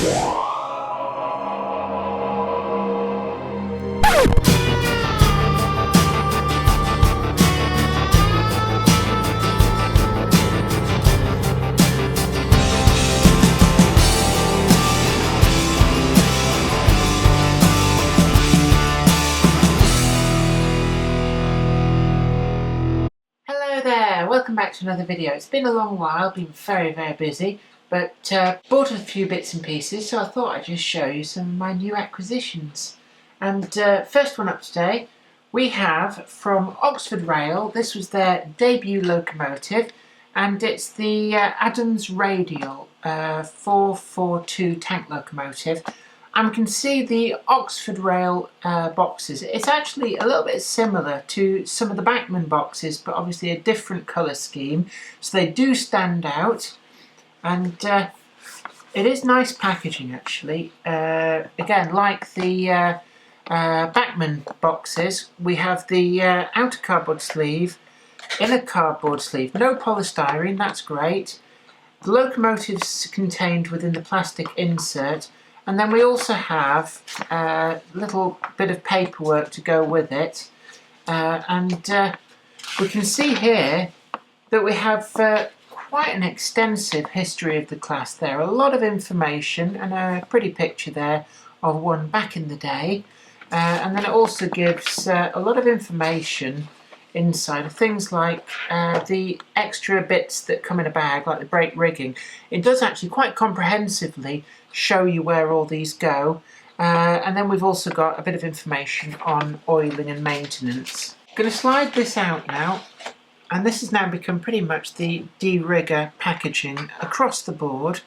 Hello there, welcome back to another video. It's been a long while, been very busy, but bought a few bits and pieces, so I thought I'd just show you some of my new acquisitions. And first one up today, we have from Oxford Rail. This was their debut locomotive, and it's the Adams Radial 442 tank locomotive. And we can see the Oxford Rail boxes. It's actually a little bit similar to some of the Bachmann boxes, but obviously a different colour scheme. So they do stand out, and it is nice packaging actually. Again, like the Bachmann boxes, we have the outer cardboard sleeve, inner cardboard sleeve, no polystyrene, that's great. The locomotive's contained within the plastic insert. And then we also have a little bit of paperwork to go with it. We can see here that we have quite an extensive history of the class there. A lot of information and a pretty picture there of one back in the day. And then it also gives a lot of information inside of things like the extra bits that come in a bag, like the brake rigging. It does actually quite comprehensively show you where all these go, and then we've also got a bit of information on oiling and maintenance. I'm going to slide this out now, and this has now become pretty much the de-rigger packaging across the board.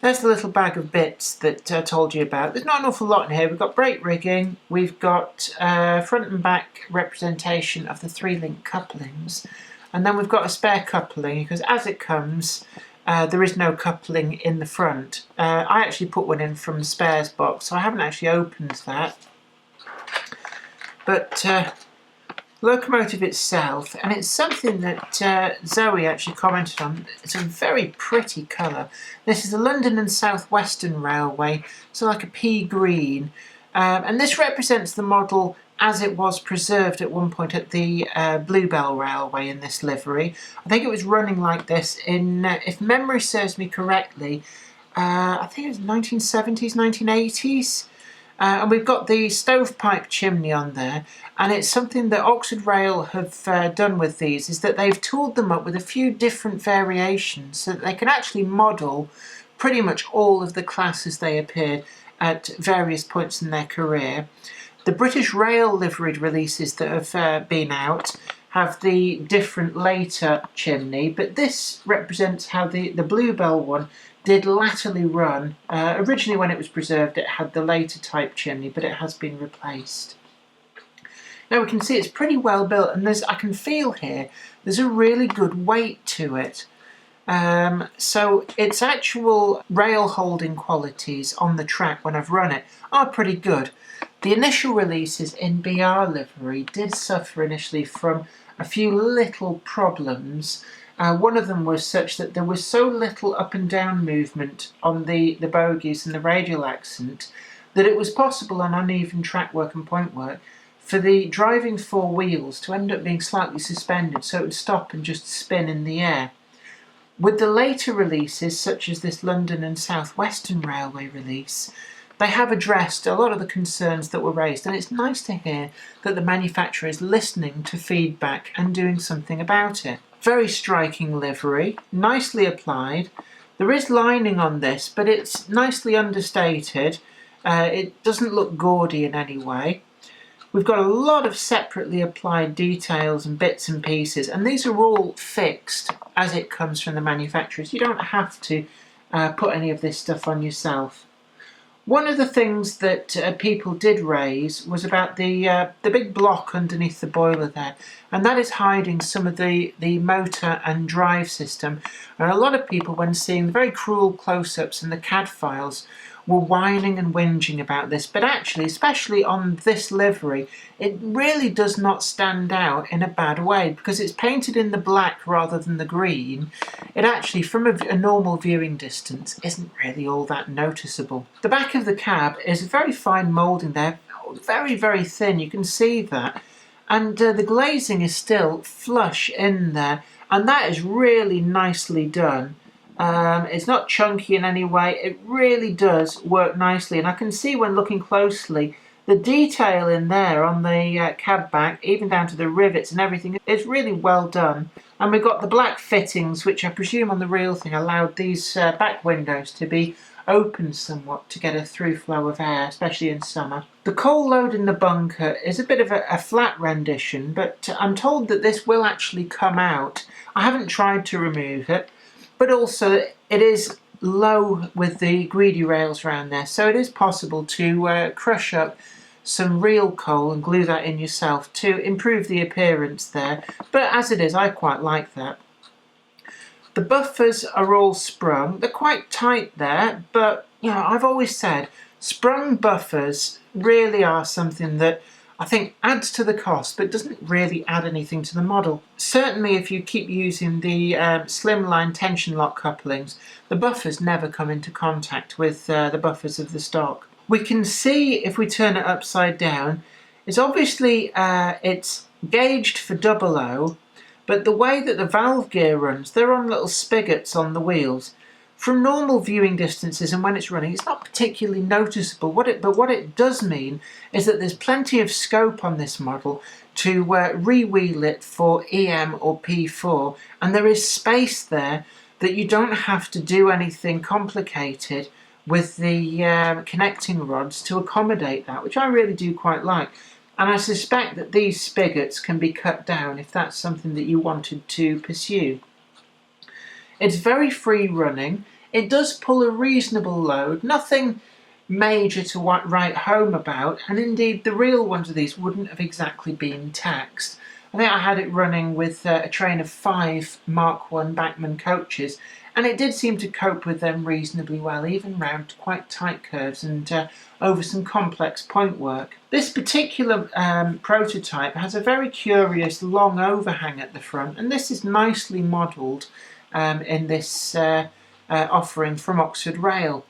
There's the little bag of bits that I told you about. There's not an awful lot in here. We've got brake rigging, we've got front and back representation of the 3-link couplings, and then we've got a spare coupling because as it comes, there is no coupling in the front. I actually put one in from the spares box, so I haven't actually opened that. But locomotive itself, and it's something that Zoe actually commented on. It's a very pretty colour. This is the London and South Western Railway, so like a pea green, and this represents the model as it was preserved at one point at the Bluebell Railway in this livery. I think it was running like this in, if memory serves me correctly, I think it was 1970s, 1980s. And we've got the stovepipe chimney on there, and it's something that Oxford Rail have done with these, is that they've tooled them up with a few different variations so that they can actually model pretty much all of the classes they appeared at various points in their career. The British Rail liveried releases that have been out have the different later chimney, but this represents how the Bluebell one did latterly run. Originally when it was preserved it had the later type chimney, but it has been replaced. Now we can see it's pretty well built, and I can feel here there's a really good weight to it. So its actual rail holding qualities on the track when I've run it are pretty good. The initial releases in BR livery did suffer initially from a few little problems. One of them was such that there was so little up and down movement on the bogies and the radial accent that it was possible on uneven track work and point work for the driving four wheels to end up being slightly suspended, so it would stop and just spin in the air. With the later releases, such as this London and South Western Railway release, they have addressed a lot of the concerns that were raised, and it's nice to hear that the manufacturer is listening to feedback and doing something about it. Very striking livery, nicely applied. There is lining on this, but it's nicely understated. It doesn't look gaudy in any way. We've got a lot of separately applied details and bits and pieces, and these are all fixed as it comes from the manufacturers. You don't have to put any of this stuff on yourself. One of the things that people did raise was about the big block underneath the boiler there, and that is hiding some of the motor and drive system. And a lot of people, when seeing the very cruel close-ups in the CAD files, were whining and whinging about this, but actually, especially on this livery, it really does not stand out in a bad way because it's painted in the black rather than the green. It actually, from a normal viewing distance, isn't really all that noticeable. The back of the cab is very fine moulding there, very, very thin, you can see that. And the glazing is still flush in there, and that is really nicely done. It's not chunky in any way, it really does work nicely, and I can see when looking closely the detail in there on the cab back, even down to the rivets and everything, is really well done. And we've got the black fittings, which I presume on the real thing allowed these back windows to be opened somewhat to get a through flow of air, especially in summer. The coal load in the bunker is a bit of a flat rendition, but I'm told that this will actually come out. I haven't tried to remove it, but also it is low with the greedy rails around there, so it is possible to crush up some real coal and glue that in yourself to improve the appearance there, but as it is, I quite like that. The buffers are all sprung. They're quite tight there, but you know, I've always said sprung buffers really are something that I think adds to the cost, but doesn't really add anything to the model. Certainly if you keep using the slimline tension lock couplings, the buffers never come into contact with the buffers of the stock. We can see, if we turn it upside down, it's obviously it's gauged for 00, but the way that the valve gear runs, they're on little spigots on the wheels. From normal viewing distances and when it's running, it's not particularly noticeable. But what it does mean is that there's plenty of scope on this model to re-wheel it for EM or P4, and there is space there that you don't have to do anything complicated with the connecting rods to accommodate that, which I really do quite like. And I suspect that these spigots can be cut down if that's something that you wanted to pursue. It's very free running. It does pull a reasonable load, nothing major to write home about, and indeed the real ones of these wouldn't have exactly been taxed. I think I had it running with a train of 5 Mark I Bachmann coaches, and it did seem to cope with them reasonably well, even round quite tight curves and over some complex point work. This particular prototype has a very curious long overhang at the front, and this is nicely modelled in this offering from Oxford Rail.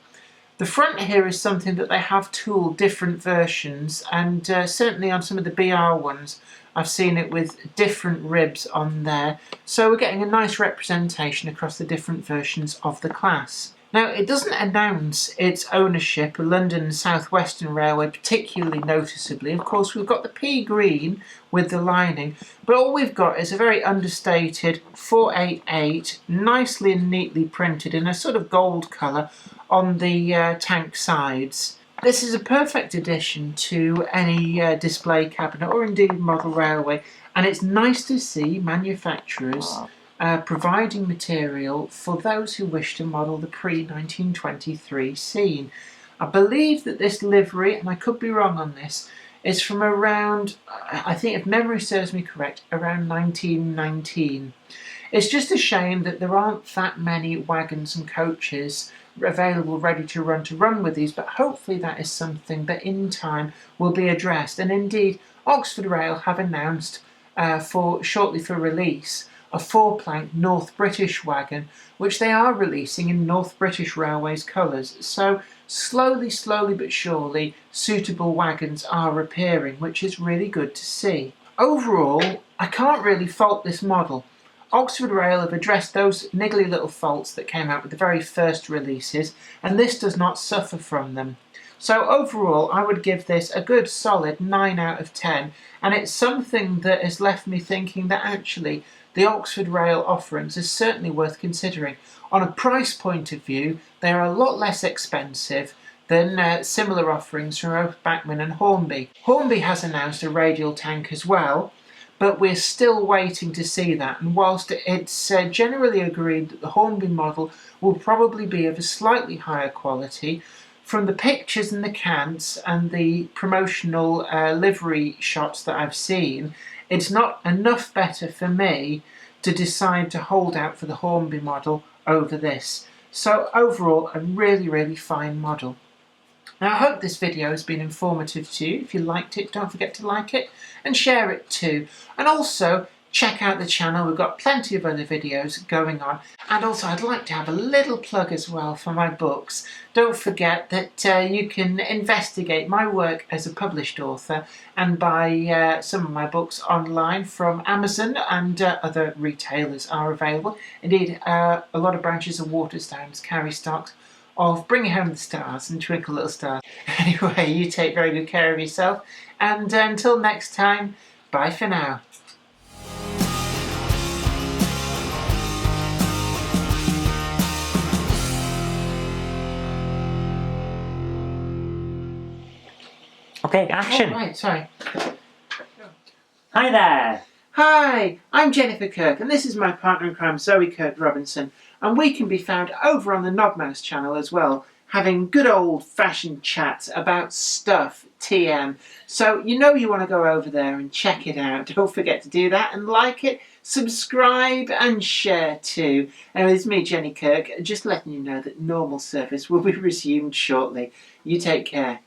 The front here is something that they have tooled different versions, and certainly on some of the BR ones I've seen it with different ribs on there, so we're getting a nice representation across the different versions of the class. Now, it doesn't announce its ownership of London and South Western Railway particularly noticeably. Of course, we've got the pea green with the lining, but all we've got is a very understated 488, nicely and neatly printed in a sort of gold colour on the tank sides. This is a perfect addition to any display cabinet or indeed model railway, and it's nice to see manufacturers providing material for those who wish to model the pre-1923 scene. I believe that this livery, and I could be wrong on this, is from around, I think if memory serves me correct, around 1919. It's just a shame that there aren't that many wagons and coaches available ready to run with these, but hopefully that is something that in time will be addressed. And indeed, Oxford Rail have announced shortly for release a 4-plank North British wagon, which they are releasing in North British Railways colours. So slowly but surely, suitable wagons are appearing, which is really good to see. Overall, I can't really fault this model. Oxford Rail have addressed those niggly little faults that came out with the very first releases, and this does not suffer from them. So overall, I would give this a good solid 9 out of 10, and it's something that has left me thinking that actually the Oxford Rail offerings is certainly worth considering. On a price point of view, they are a lot less expensive than similar offerings from both Bachmann and Hornby. Hornby has announced a radial tank as well, but we're still waiting to see that, and whilst it's generally agreed that the Hornby model will probably be of a slightly higher quality, from the pictures and the cants and the promotional livery shots that I've seen, it's not enough better for me to decide to hold out for the Hornby model over this. So overall, a really, really fine model. Now I hope this video has been informative to you. If you liked it, don't forget to like it and share it too. And also, check out the channel, we've got plenty of other videos going on. And also I'd like to have a little plug as well for my books. Don't forget that you can investigate my work as a published author and buy some of my books online from Amazon, and other retailers are available. Indeed, a lot of branches of Waterstones carry stocks of Bring Home the Stars and Twinkle Little Stars. Anyway, you take very good care of yourself, and until next time, bye for now. Okay, action. Oh, right, sorry. Hi there. Hi, I'm Jennifer Kirk, and this is my partner in crime, Zoe Kirk Robinson, and we can be found over on the Knobmouse channel as well, having good old-fashioned chats about stuff, TM. So you know you want to go over there and check it out. Don't forget to do that and like it, subscribe and share too. And it's me, Jenny Kirk, just letting you know that normal service will be resumed shortly. You take care.